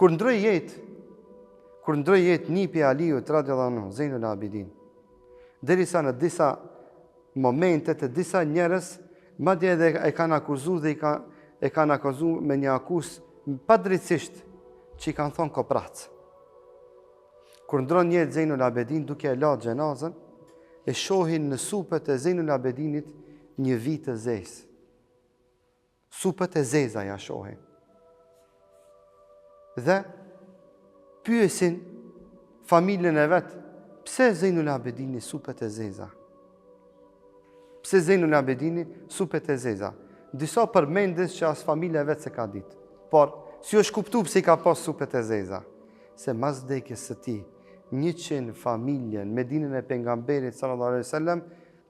Kur ndroi jetë nipi Aliut radhiyallahu anhu, Zejnul Abidin, derisa në disa momente të disa njerëz madje edhe e kanë akuzuar dhe e kanë akuzuar me një akuzë padrejtisht që i kanë thonë koprac. Kur ndron jetë Zejnul Abidin duke e la xhenazën, e shohin në supët e Zejnul Abidinit një vit të zezë. Supët e zeza ja shohin. Dhe pyesin familjen e vet, pse Zejnul Abidini supët e zeza? Pse Zejnul Abidini supët e zeza? Disa përmendës që as familja vet se ka ditë. Por si është kuptuar pse i ka pas supët e zeza? Se mas vdekjes së tij 100 familje në Medinën e pejgamberit sallallahu alaihi wasallam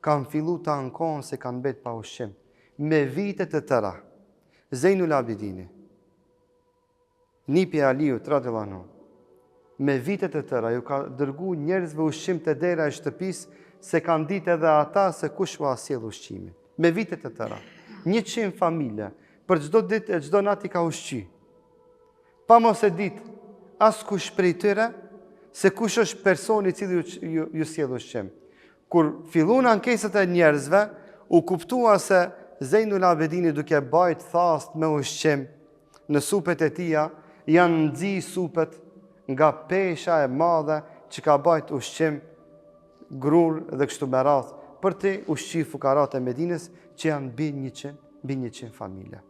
kanë filluar të ankohen se kanë mbet pa ushqim. Me vite të tëra, Zejnul Abidini, nipi Aliut radhiyallahu anhu, me vite të tëra ju ka dërguar njerëzve ushqim të dera e shtëpisë se kanë ditë edhe ata se kush u sjell ushqimin. Me vite të tëra, 100 familje, për çdo ditë e çdo natë ka ushqy. Pa mos e ditë askush prej tyre se kush është personi i cili ju sjell ushqim. Kur filluan ankesat e njerëzve, u kuptua se Zejnul Abidini duke bajt thast me ushqim në supet e tia, janë nxi supet nga pesha e madhe që ka bajt ushqim grur dhe kështu me radhë për të ushqy fukarat e Medinës që janë mbi 100 familje.